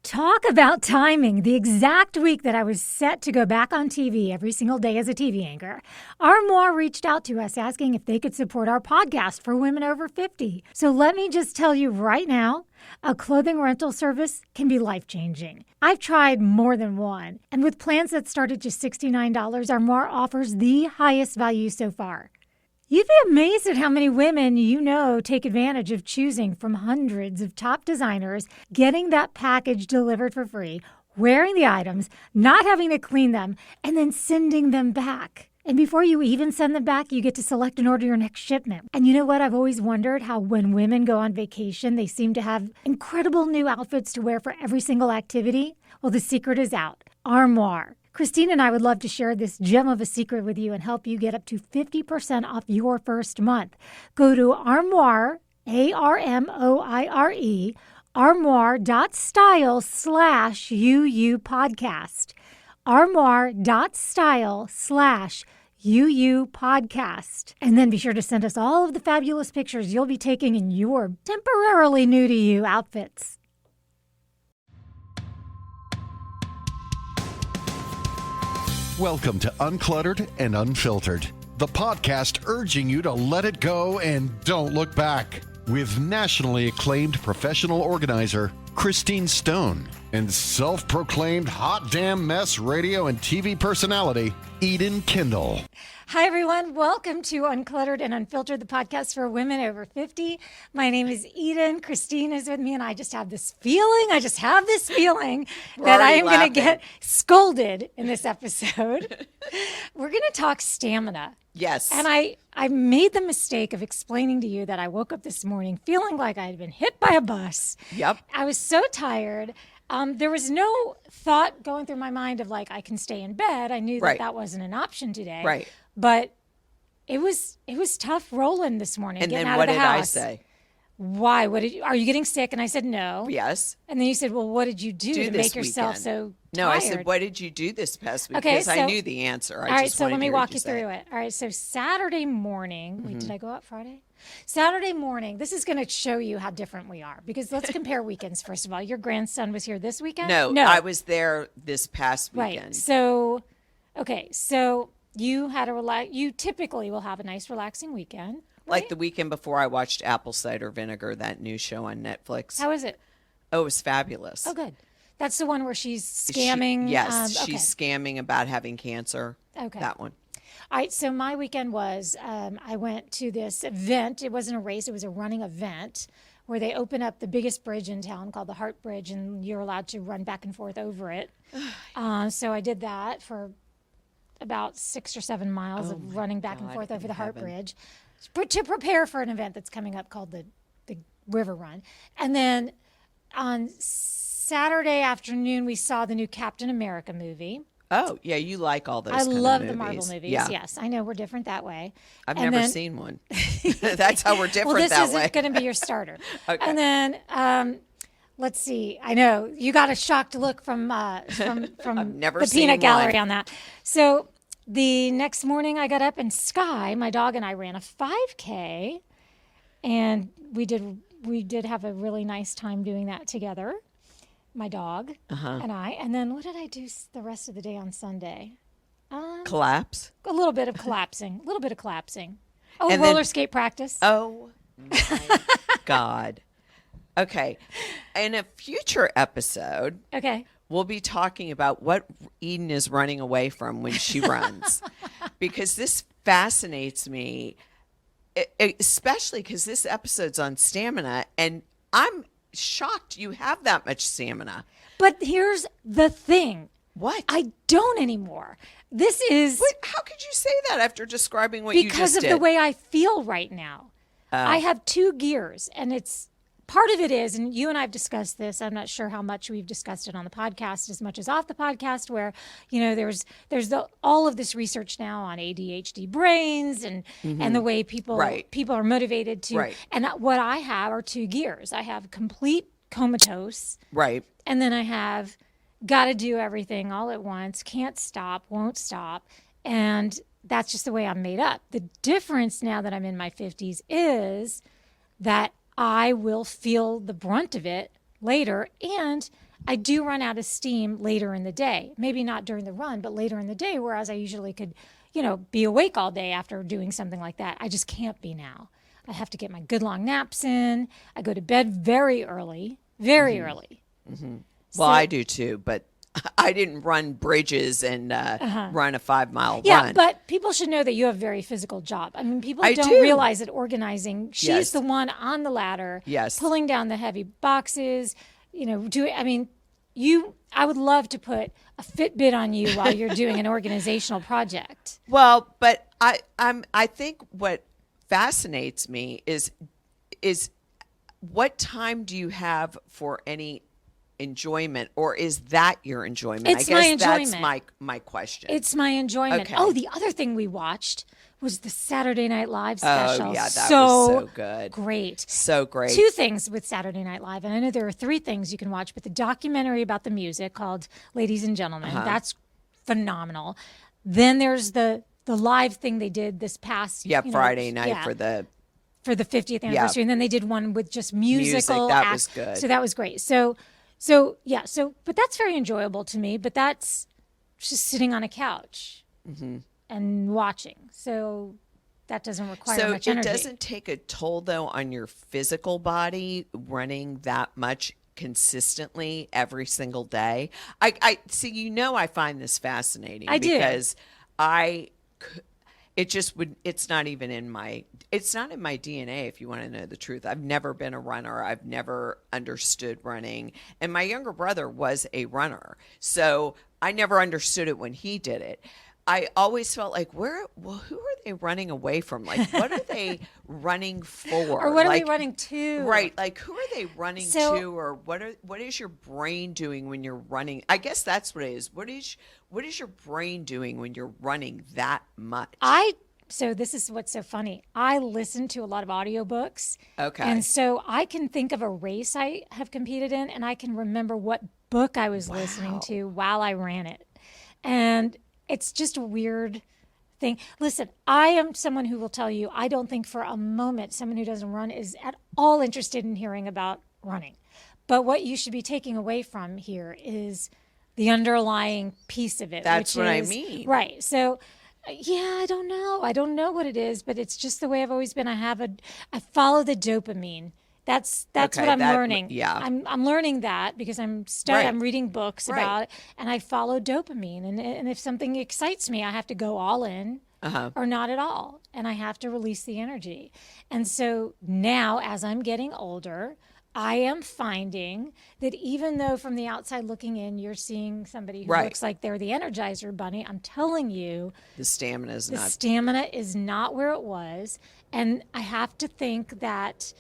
Talk about timing. The exact week that I was set to go back on TV every single day as a TV anchor, Armoire reached out to us asking if they could support our podcast for women over 50. So let me just tell you right now, a clothing rental service can be life-changing. I've tried more than one, and with plans that start at just $69, Armoire offers the highest value so far. You'd be amazed at how many women you know take advantage of choosing from hundreds of top designers, getting that package delivered for free, wearing the items, not having to clean them, and then sending them back. And before you even send them back, you get to select and order your next shipment. And you know what? I've always wondered how when women go on vacation, they seem to have incredible new outfits to wear for every single activity. Well, the secret is out. Armoire. Christine and I would love to share this gem of a secret with you and help you get up to 50% off your first month. Go to Armoire, ARMOIRE, armoire.style/UU podcast. Armoire.style/UU podcast. And then be sure to send us all of the fabulous pictures you'll be taking in your temporarily new to you outfits. Welcome to Uncluttered and Unfiltered, the podcast urging you to let it go and don't look back. With nationally acclaimed professional organizer Christine Stone and self-proclaimed hot damn mess radio and TV personality Eden Kendall. Hi, everyone. Welcome to Uncluttered and Unfiltered, the podcast for women over 50. My name is Eden. Christine is with me, and I just have this feeling that I am going to get scolded in this episode. We're going to talk stamina. Yes. And I made the mistake of explaining to you that I woke up this morning feeling like I had been hit by a bus. Yep. I was so tired. There was no thought going through my mind of like, I can stay in bed. I knew that that wasn't an option today. Right. But it was tough rolling this morning. And getting then out what of the did I house. say? Why? Are you getting sick? And I said no. Yes. And then you said, well, what did you do to make yourself weekend? so No, tired? I said, what did you do this past week? Okay, because I knew the answer. All right, so let me walk you through it. All right, so Saturday morning, wait, did I go out Friday? Saturday morning, this is going to show you how different we are because let's compare weekends, first of all. Your grandson was here this weekend? No, I was there this past weekend. Right, so you had you typically will have a nice relaxing weekend. Right? Like the weekend before I watched Apple Cider Vinegar, that new show on Netflix. How is it? Oh, it was fabulous. Oh, good. That's the one where she's scamming. She's scamming about having cancer. Okay. That one. All right, so my weekend was I went to this event. It wasn't a race. It was a running event where they open up the biggest bridge in town called the Hart Bridge, and you're allowed to run back and forth over it. So I did that for about 6 or 7 miles of running back and forth over the Hart Bridge to prepare for an event that's coming up called the River Run. And then on Saturday afternoon, we saw the new Captain America movie. Oh, yeah, you like all those I kind love of the movies. Marvel movies. Yeah. Yes, I know we're different that way. I've never seen one. That's how we're different well, that way. this isn't going to be your starter. Okay. And then let's see. I know you got a shocked look from the peanut gallery on that. So the next morning, I got up and Sky, my dog, and I ran a 5K, and we did have a really nice time doing that together. My dog and I. And then what did I do the rest of the day on Sunday? Collapse? A little bit of collapsing. Oh, and roller skate practice. Oh, my God. Okay. In a future episode, we'll be talking about what Eden is running away from when she runs. Because this fascinates me, especially because this episode's on stamina, and I'm shocked you have that much stamina. But here's the thing. What? I don't anymore. This is... Wait, how could you say that after describing what you just did? Because of the way I feel right now. I have 2 gears, and it's... Part of it is, and you and I have discussed this, I'm not sure how much we've discussed it on the podcast as much as off the podcast, where, you know, there's all of this research now on ADHD brains and the way people are motivated to. Right. And what I have are 2 gears. I have complete comatose. Right. And then I have got to do everything all at once, can't stop, won't stop. And that's just the way I'm made up. The difference now that I'm in my 50s is that I will feel the brunt of it later, and I do run out of steam later in the day. Maybe not during the run, but later in the day, whereas I usually could, be awake all day after doing something like that. I just can't be now. I have to get my good long naps in. I go to bed very early, very early. Mm-hmm. Well, I do too, but I didn't run bridges and run a 5-mile run. Yeah, but people should know that you have a very physical job. I mean, people don't realize that organizing, she's the one on the ladder, pulling down the heavy boxes, I would love to put a Fitbit on you while you're doing an organizational project. Well, but I think what fascinates me is what time do you have for any enjoyment, or is that your enjoyment? It's my enjoyment. That's my question. It's my enjoyment. Okay. Oh, the other thing we watched was the Saturday Night Live special. Oh, yeah, that was so good. Great. So great. 2 things with Saturday Night Live, and I know there are 3 things you can watch, but the documentary about the music called Ladies and Gentlemen, that's phenomenal. Then there's the live thing they did this past Friday night for the 50th anniversary, and then they did one with just musical that was good. So that was great. So but that's very enjoyable to me, but that's just sitting on a couch and watching. So that doesn't require much energy. So it doesn't take a toll, though, on your physical body running that much consistently every single day. I see, I find this fascinating. Because it's not in my DNA, if you want to know the truth. I've never been a runner. I've never understood running. And my younger brother was a runner. So I never understood it when he did it. I always felt like, who are they running away from? Like, what are they running for? Or what are they running to? Right. Like, who are they running to? Or what is your brain doing when you're running? I guess that's what it is. What is your brain doing when you're running that much? So this is what's so funny. I listen to a lot of audiobooks. Okay. And so I can think of a race I have competed in, and I can remember what book I was listening to while I ran it. And it's just a weird thing. Listen, I am someone who will tell you, I don't think for a moment someone who doesn't run is at all interested in hearing about running. But what you should be taking away from here is the underlying piece of it. That's what I mean. Right. So, I don't know. I don't know what it is, but it's just the way I've always been. I follow the dopamine. That's what I'm learning. Yeah. I'm learning that because I'm reading books about it, and I follow dopamine. And if something excites me, I have to go all in or not at all. And I have to release the energy. And so now, as I'm getting older, I am finding that even though from the outside looking in, you're seeing somebody who looks like they're the Energizer Bunny, I'm telling you, the stamina is not where it was. And I have to think that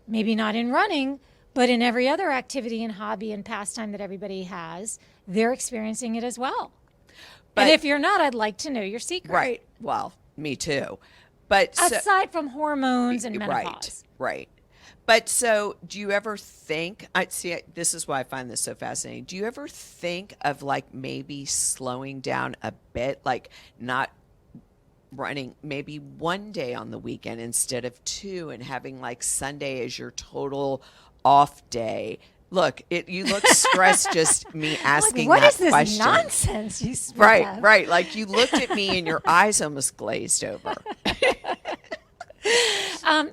maybe not in running, but in every other activity and hobby and pastime that everybody has, they're experiencing it as well. But, and if you're not, I'd like to know your secret. Right. Well, me too. But aside from hormones and menopause. Right. But so do you ever think, this is why I find this so fascinating. Do you ever think of like maybe slowing down a bit, like not running maybe one day on the weekend instead of 2, and having like Sunday as your total off day? Look, you look stressed just me asking like, that question. What is this nonsense you speak of? Right. Like you looked at me and your eyes almost glazed over.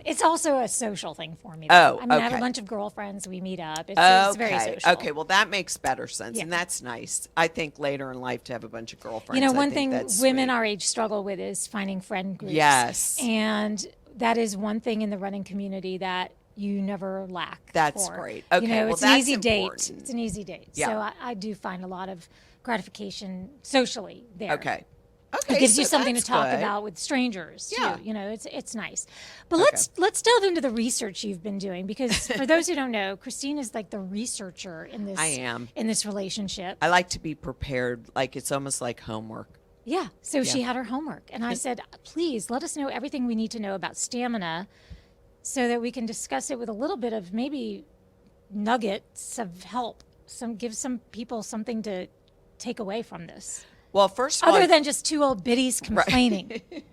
It's also a social thing for me. Oh, I have a bunch of girlfriends. We meet up. It's very social. Okay, well, that makes better sense, and that's nice. I think later in life to have a bunch of girlfriends. One thing women our age struggle with is finding friend groups. Yes. And that is one thing in the running community that you never lack. That's great. Okay, it's an easy date. It's an easy date. Yeah. So I do find a lot of gratification socially there. Okay, it gives you something to talk about with strangers. Yeah. Too. It's nice. But let's delve into the research you've been doing, because for those who don't know, Christine is like the researcher in this. I am. In this relationship. I like to be prepared. Like it's almost like homework. Yeah. So she had her homework, and I said, please let us know everything we need to know about stamina, so that we can discuss it with a little bit of maybe nuggets of help. Give some people something to take away from this. Well, first of all, other than just 2 old biddies complaining. Right.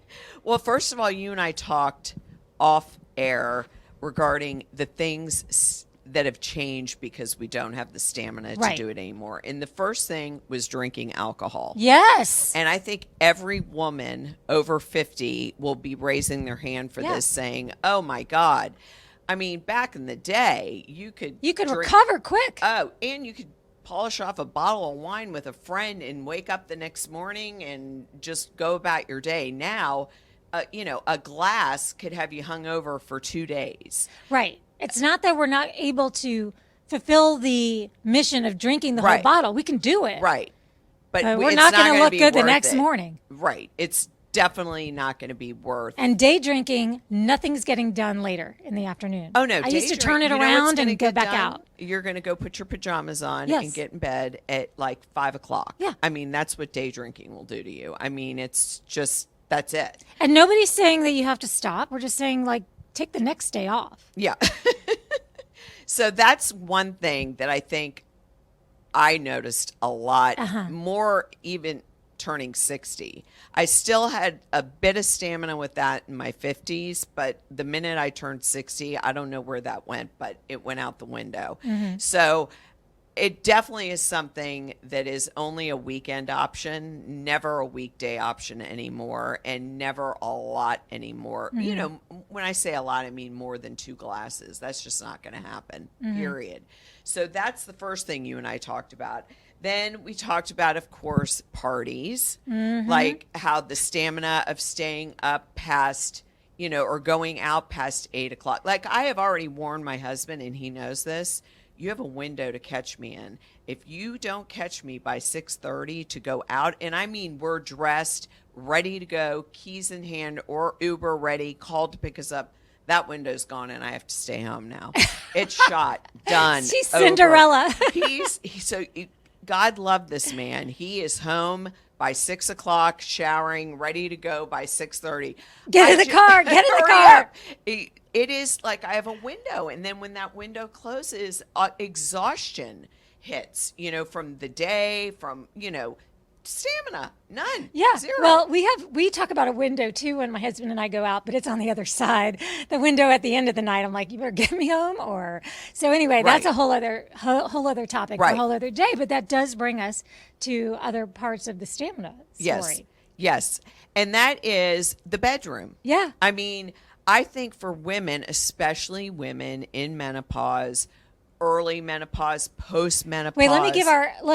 Well, first of all, you and I talked off air regarding the things that have changed because we don't have the stamina to do it anymore. And the first thing was drinking alcohol. Yes. And I think every woman over 50 will be raising their hand for this, saying, oh my God. I mean, back in the day, you could recover quick. Oh, and you could polish off a bottle of wine with a friend and wake up the next morning and just go about your day. Now, a glass could have you hungover for 2 days. Right. It's not that we're not able to fulfill the mission of drinking the whole bottle. We can do it. Right. But we're not going to look good the next morning. Right. It's definitely not going to be worth. And day drinking, nothing's getting done later in the afternoon. Oh, no. I used to turn it around and go back out. You're going to go put your pajamas on and get in bed at like 5 o'clock. Yeah. I mean, that's what day drinking will do to you. I mean, it's just, that's it. And nobody's saying that you have to stop. We're just saying, like, take the next day off. Yeah. So that's one thing that I think I noticed a lot more, even turning 60. I still had a bit of stamina with that in my 50s, but the minute I turned 60, I don't know where that went, but it went out the window. So it definitely is something that is only a weekend option, never a weekday option anymore, and never a lot anymore. You know, when I say a lot, I mean more than 2 glasses. That's just not going to happen, period. So that's the first thing you and I talked about. Then we talked about, of course, parties, like how the stamina of staying up past, or going out past 8 o'clock. Like, I have already warned my husband, and he knows this. You have a window to catch me in. If you don't catch me by 6:30 to go out, and I mean we're dressed, ready to go, keys in hand, or Uber ready, called to pick us up, that window's gone and I have to stay home now. It's shot, done. She's Cinderella. God love this man. He is home by 6 o'clock, showering, ready to go by 6:30. Get in the car. It is like I have a window, and then when that window closes, exhaustion hits, from the day, from, stamina, none. Yeah. 0. Well, we talk about a window too when my husband and I go out, but it's on the other side. The window at the end of the night, I'm like, you better get me home. So anyway, that's a whole other topic, for a whole other day. But that does bring us to other parts of the stamina story. Yes. And that is the bedroom. Yeah. I mean, I think for women, especially women in menopause, early menopause, post-menopause. Wait, let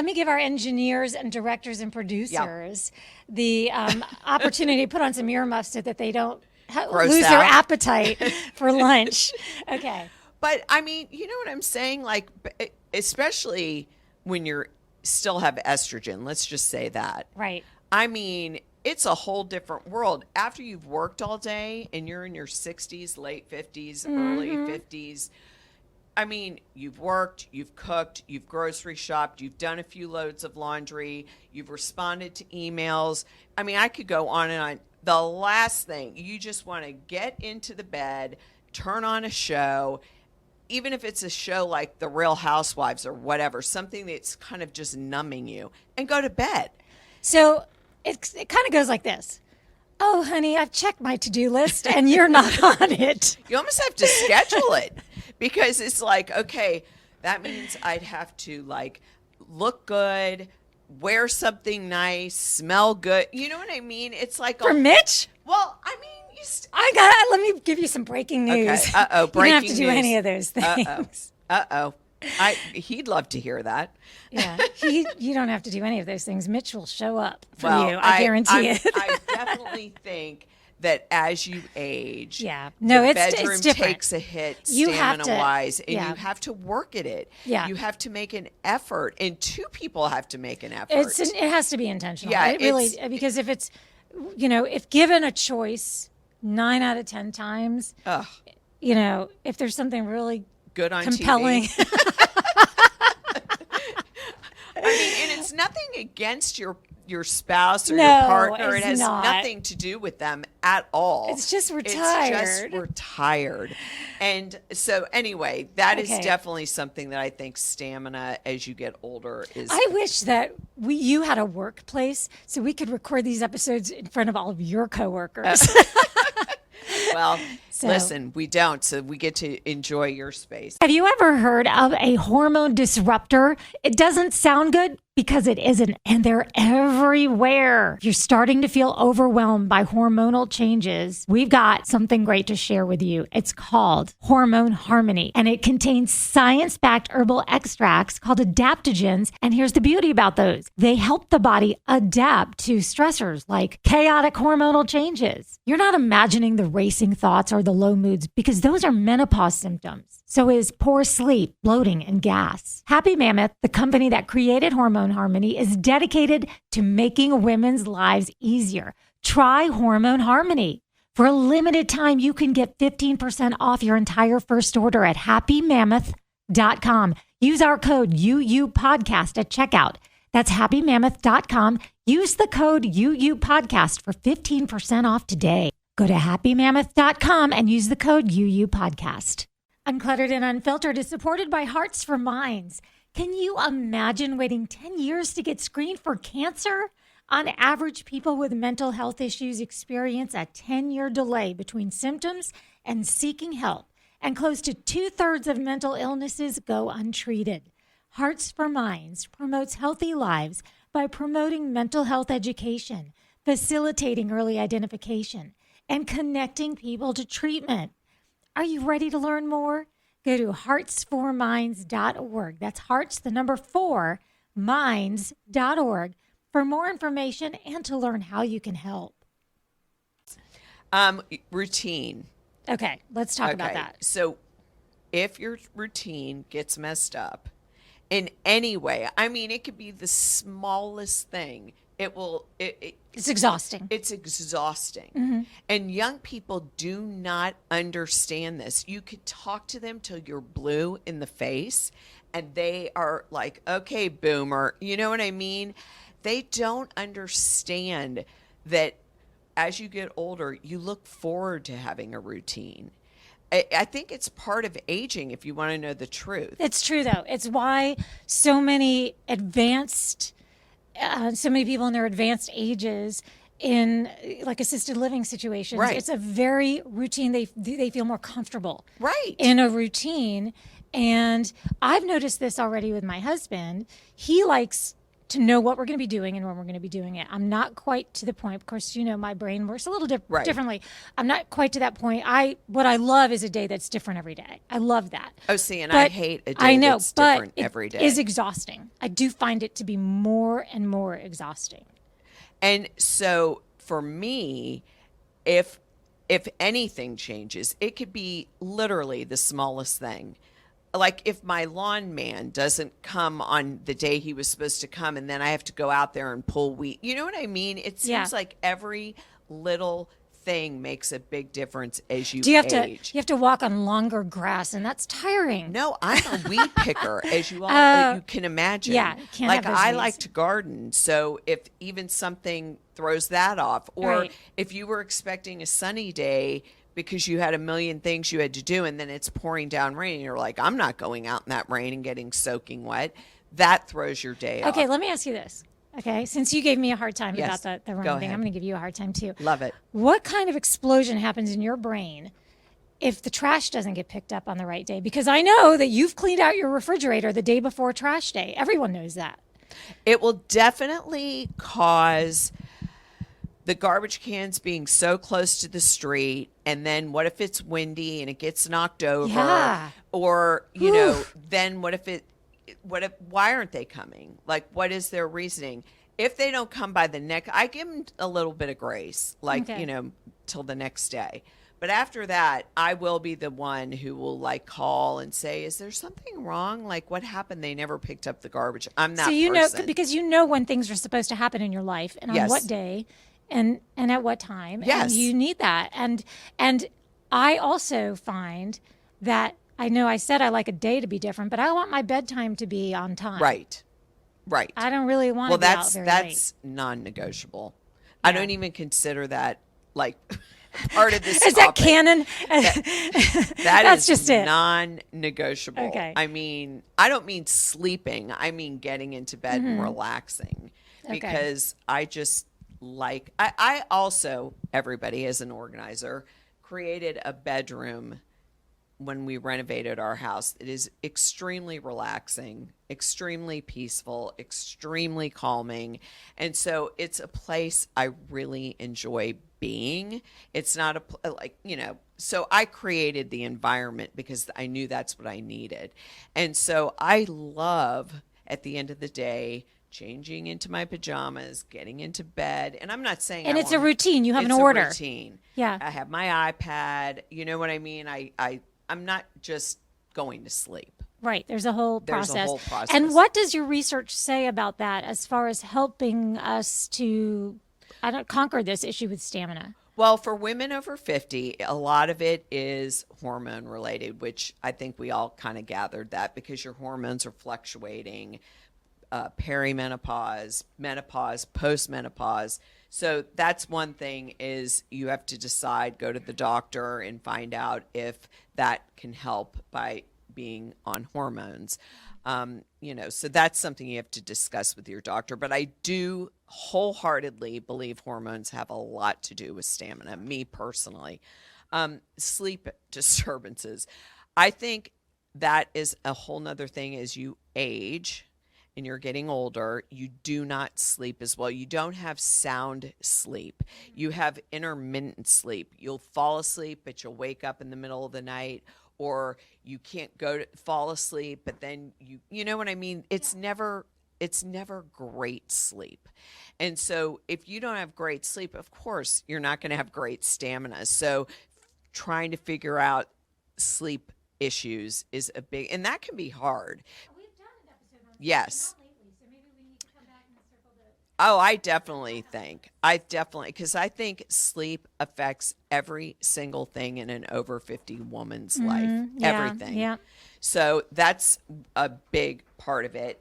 me give our engineers and directors and producers the opportunity to put on some earmuffs so that they don't lose their appetite for lunch. Okay. But I mean, you know what I'm saying? Like, especially when you're still have estrogen, let's just say that. Right. I mean, it's a whole different world. After you've worked all day and you're in your 60s, late 50s, early 50s, I mean, you've worked, you've cooked, you've grocery shopped, you've done a few loads of laundry, you've responded to emails. I mean, I could go on and on. The last thing, you just want to get into the bed, turn on a show, even if it's a show like The Real Housewives or whatever, something that's kind of just numbing you, and go to bed. So it kind of goes like this. Oh, honey, I've checked my to-do list and you're not on it. You almost have to schedule it. Because it's like, okay, that means I'd have to like look good, wear something nice, smell good. You know what I mean? It's like for Mitch. Well, I mean, let me give you some breaking news. Okay. Breaking news. You don't have to do any of those things. He'd love to hear that. Yeah, you don't have to do any of those things. Mitch will show up for you. I guarantee it. I definitely think that as you age, the bedroom it's different. Takes a hit stamina-wise, and you have to work at it. Yeah. You have to make an effort, and 2 people have to make an effort. It has to be intentional. Yeah, it really, because if it's, if given a choice 9 out of 10 times, if there's something really good on compelling. TV. I mean, and it's nothing against your spouse or your partner. It has nothing to do with them at all. It's just we're tired. We're tired. And so anyway, that is definitely something that I think stamina as you get older is. I wish that you had a workplace so we could record these episodes in front of all of your coworkers. Well, listen, we don't, so we get to enjoy your space. Have you ever heard of a hormone disruptor? It doesn't sound good because it isn't, and they're everywhere. If you're starting to feel overwhelmed by hormonal changes, we've got something great to share with you. It's called Hormone Harmony, and it contains science-backed herbal extracts called adaptogens. And here's the beauty about those. They help the body adapt to stressors like chaotic hormonal changes. You're not imagining the racing thoughts or the low moods because those are menopause symptoms. So is poor sleep, bloating, and gas. Happy Mammoth, the company that created Hormone Harmony, is dedicated to making women's lives easier. Try Hormone Harmony. For a limited time, you can get 15% off your entire first order at happymammoth.com. Use our code UUPodcast at checkout. That's happymammoth.com. Use the code UUPodcast for 15% off today. Go to happymammoth.com and use the code UUPodcast. Uncluttered and Unfiltered is supported by Hearts for Minds. Can you imagine waiting 10 years to get screened for cancer? On average, people with mental health issues experience a 10-year delay between symptoms and seeking help, and close to 2/3 of mental illnesses go untreated. Hearts for Minds promotes healthy lives by promoting mental health education, facilitating early identification, and connecting people to treatment. Are you ready to learn more? Go to heartsforminds.org. That's hearts, the number 4, minds.org for more information and to learn how you can help. Routine. Okay, let's talk about that. So if your routine gets messed up in any way, I mean, it could be the smallest thing. It's exhausting. It's exhausting. And young people do not understand this. You could talk to them till you're blue in the face and they are like, okay, boomer. You know what I mean? They don't understand that as you get older, you look forward to having a routine. I think it's part of aging, if you want to know the truth. It's true, though. It's why so many people in their advanced ages in like assisted living situations, right. It's a very routine. They feel more comfortable right. in a routine. And I've noticed this already with my husband. He likes to know what we're going to be doing and when we're going to be doing it. I'm not quite to the point. Of course, my brain works a little differently. I'm not quite to that point. What I love is a day that's different every day. I love that. Oh, see, and I hate a day that's different every day. It is exhausting. I do find it to be more and more exhausting. And so for me, if anything changes, it could be literally the smallest thing. Like if my lawn man doesn't come on the day he was supposed to come and then I have to go out there and pull weed. You know what I mean? It seems like every little thing makes a big difference as you age. You have to walk on longer grass and that's tiring. No, I'm a weed picker, as you can imagine. Yeah, can't like I like to garden. So if even something throws that off, or if you were expecting a sunny day because you had a million things you had to do and then it's pouring down rain and you're like, I'm not going out in that rain and getting soaking wet. That throws your day off. Okay, let me ask you this. Okay, since you gave me a hard time about the running thing, I'm going to give you a hard time too. Love it. What kind of explosion happens in your brain if the trash doesn't get picked up on the right day? Because I know that you've cleaned out your refrigerator the day before trash day. Everyone knows that. It will definitely cause the garbage cans being so close to the street, and then what if it's windy and it gets knocked over? Yeah. Or, then why aren't they coming? Like, what is their reasoning? If they don't come by the next, I give them a little bit of grace, till the next day. But after that, I will be the one who will call and say, is there something wrong? Like, what happened? They never picked up the garbage. I'm that person. Know, because when things are supposed to happen in your life and on what day and at what time. Yes. And you need that. And I also find that I know I said I like a day to be different, but I want my bedtime to be on time. Right. I don't really want to be out very late. That's non-negotiable. Yeah. I don't even consider that part of this Is topic. That canon? That's just it. Non-negotiable. Okay. I mean, I don't mean sleeping. I mean getting into bed and relaxing. Because I just I also, everybody as an organizer, created a bedroom when we renovated our house. It is extremely relaxing, extremely peaceful, extremely calming. And so it's a place I really enjoy being. It's not so I created the environment because I knew that's what I needed. And so I love, at the end of the day, changing into my pajamas, getting into bed. And I'm not saying And it's a routine. You have an order. It's a routine. Yeah. I have my iPad. You know what I mean? I'm not just going to sleep. Right. There's a whole process. There's a whole process. And what does your research say about that as far as helping us to conquer this issue with stamina? Well, for women over 50, a lot of it is hormone related, which I think we all kind of gathered that because your hormones are fluctuating, perimenopause, menopause, postmenopause. So that's one thing is you have to decide, go to the doctor and find out if that can help by being on hormones. So that's something you have to discuss with your doctor. But I do wholeheartedly believe hormones have a lot to do with stamina, me personally. Sleep disturbances. I think that is a whole nother thing as you age and you're getting older, you do not sleep as well. You don't have sound sleep. You have intermittent sleep. You'll fall asleep, but you'll wake up in the middle of the night, or you can't fall asleep, but then you know what I mean? It's never great sleep. And so if you don't have great sleep, of course, you're not going to have great stamina. So trying to figure out sleep issues is a big, and that can be hard. Yes. Oh, I definitely think, because I think sleep affects every single thing in an over 50 woman's life, everything. Yeah. So that's a big part of it.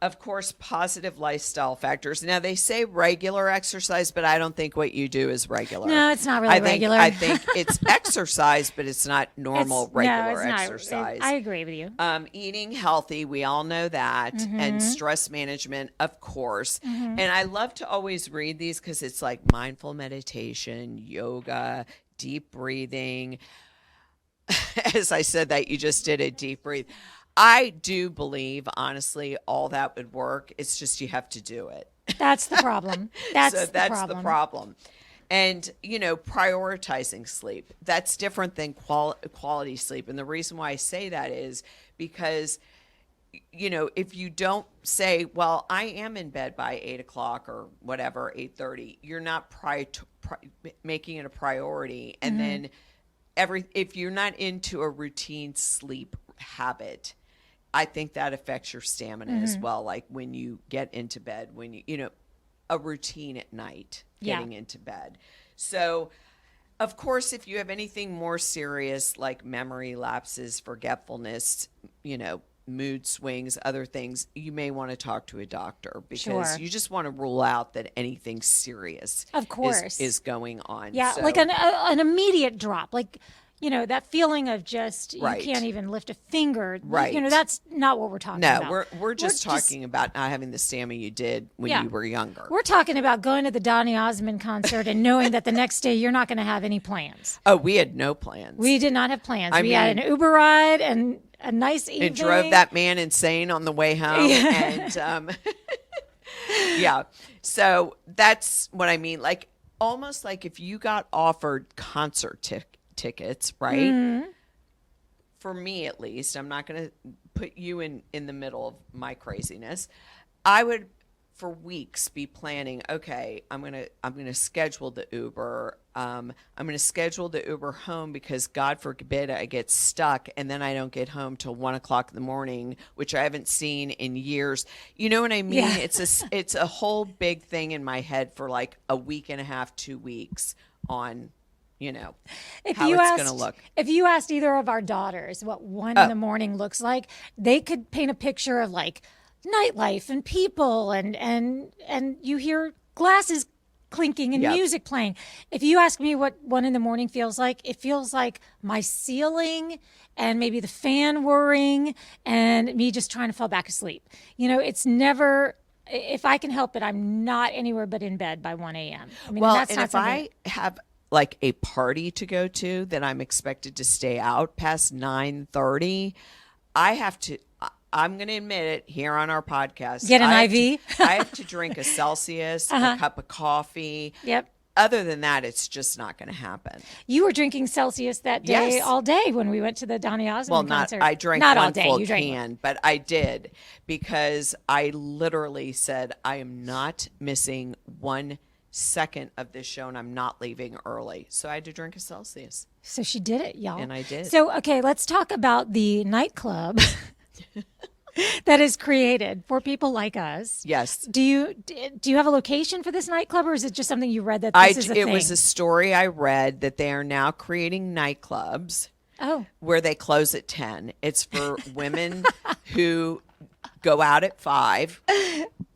Of course, positive lifestyle factors. Now, they say regular exercise, but I don't think what you do is regular. No, it's not really regular. I think it's exercise, but it's not regular exercise. I agree with you. Eating healthy, we all know that, and stress management, of course. And I love to always read these because it's like mindful meditation, yoga, deep breathing. As I said that, you just did a deep breathe. I do believe, honestly, all that would work. It's just you have to do it. That's the problem. That's the problem. And, prioritizing sleep. That's different than quality sleep. And the reason why I say that is because, if you don't say, well, I am in bed by 8 o'clock or whatever, 8:30, you're not making it a priority. And then if you're not into a routine sleep habit, I think that affects your stamina as well. Like when you get into bed, when a routine at night, getting into bed. So, of course, if you have anything more serious like memory lapses, forgetfulness, mood swings, other things, you may want to talk to a doctor because you just want to rule out that anything serious, of course, is going on. Yeah, so, like an immediate drop, like. That feeling of just you can't even lift a finger. Right. That's not what we're talking about. No, we're just talking about not having the stamina you did when you were younger. We're talking about going to the Donny Osmond concert and knowing that the next day you're not going to have any plans. Oh, we had no plans. We did not have plans. We had an Uber ride and a nice evening. It drove that man insane on the way home. And so that's what I mean. Like almost like if you got offered concert tickets, right? For me, at least, I'm not going to put you in the middle of my craziness. I would, for weeks, be planning. Okay, I'm gonna schedule the Uber. I'm gonna schedule the Uber home because God forbid I get stuck and then I don't get home till 1 o'clock in the morning, which I haven't seen in years. You know what I mean? Yeah. It's a whole big thing in my head for like a week and a half, 2 weeks on. How it's going to look. If you asked either of our daughters what 1 in the morning looks like, they could paint a picture of like nightlife and people and you hear glasses clinking and music playing. If you ask me what 1 in the morning feels like, it feels like my ceiling and maybe the fan whirring and me just trying to fall back asleep. It's never, if I can help it, I'm not anywhere but in bed by 1 a.m. Well, and if I have like a party to go to that I'm expected to stay out past 9:30, I'm going to admit it here on our podcast. Get an IV? I have to drink a Celsius, a cup of coffee. Yep. Other than that, it's just not going to happen. You were drinking Celsius that day all day when we went to the Donny Osmond concert. I drank not one all day. full You drank can, but I did because I literally said I am not missing 1 second of this show and I'm not leaving early. So I had to drink a Celsius. So she did it, y'all. And I did. So, okay, let's talk about the nightclub that is created for people like us. Yes. Do you have a location for this nightclub, or is it just something you read that this is a thing? It was a story I read that they are now creating nightclubs where they close at 10. It's for women who go out at 5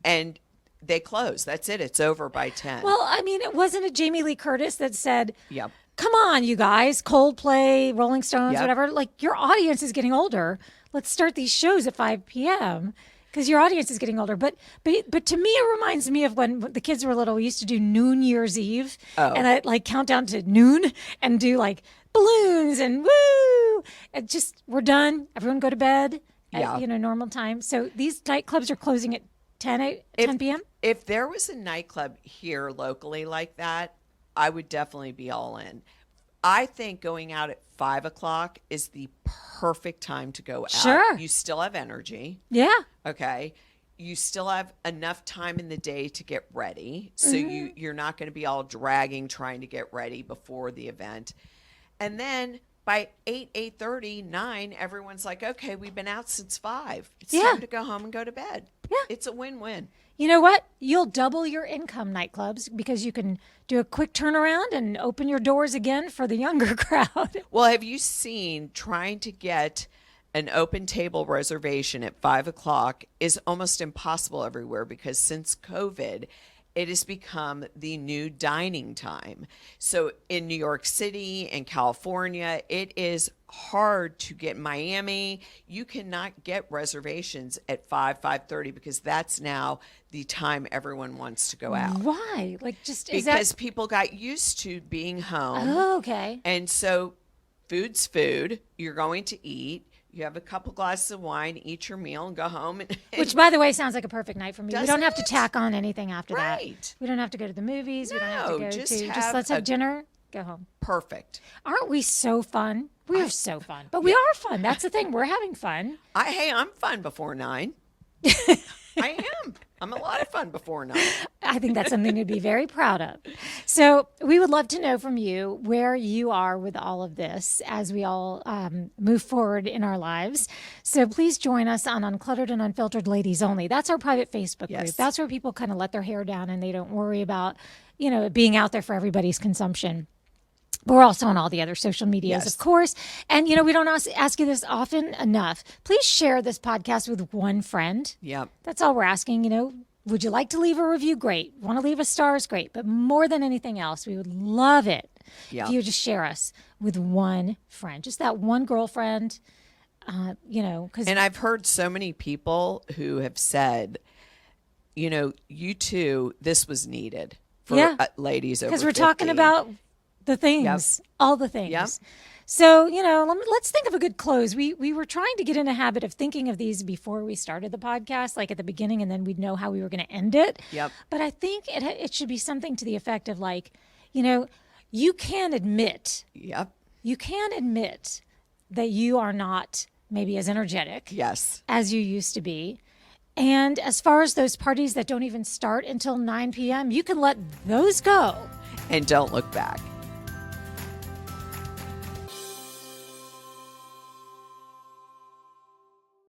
and they close. That's it. It's over by 10. Well, I mean, wasn't it Jamie Lee Curtis that said, yep, come on, you guys, Coldplay, Rolling Stones, Yep. whatever. Like, your audience is getting older. Let's start these shows at 5 p.m. because your audience is getting older. But to me, it reminds me of when the kids were little. We used to do Noon Year's Eve, and I'd like count down to noon and do like balloons and woo. And just we're done. Everyone go to bed at normal time. So these nightclubs are closing at 10 p.m. If there was a nightclub here locally like that, I would definitely be all in. I think going out at 5 o'clock is the perfect time to go out. Sure. You still have energy. Yeah. Okay. You still have enough time in the day to get ready. So you're not going to be all dragging trying to get ready before the event. And then by 8:30, 9, everyone's like, okay, we've been out since 5. It's time to go home and go to bed. Yeah. It's a win-win. You know what? You'll double your income, nightclubs, because you can do a quick turnaround and open your doors again for the younger crowd. Well, have you seen trying to get an open table reservation at 5 o'clock is almost impossible everywhere because since COVID, it has become the new dining time. So in New York City and California, it is hard to get. Miami, you cannot get reservations at 5:30 because that's now the time everyone wants to go out. Why? Like, just because people got used to being home. Oh, okay. And so food's food. You're going to eat. You have a couple glasses of wine, eat your meal, and go home. Which, by the way, sounds like a perfect night for me. We don't have to Doesn't it? tack on anything after that. Right. We don't have to go to the movies. We don't have to No, go just to. have Just let's have a- dinner. Go home. Perfect. Aren't we so fun? We are so fun. But we are fun. That's the thing. We're having fun. Hey, I'm fun before 9. I am. I'm a lot of fun before 9. I think that's something to be very proud of. So we would love to know from you where you are with all of this as we all move forward in our lives. So please join us on Uncluttered and Unfiltered Ladies Only. That's our private Facebook group. Yes. That's where people kind of let their hair down and they don't worry about, it being out there for everybody's consumption. But we're also on all the other social medias, Yes. of course. And, we don't ask you this often enough. Please share this podcast with one friend. Yep. That's all we're asking. Would you like to leave a review? Great. Want to leave a star is great. But more than anything else, we would love it if you would just share us with one friend, just that one girlfriend, because. And I've heard so many people who have said, you too, this was needed for ladies over 50. Because we're talking about the things, all the things. Yep. So, let's think of a good close. We were trying to get in a habit of thinking of these before we started the podcast, like at the beginning, and then we'd know how we were going to end it. Yep. But I think it should be something to the effect of like, you can admit. Yep. You can admit that you are not maybe as energetic Yes. as you used to be. And as far as those parties that don't even start until 9 p.m., you can let those go. And don't look back.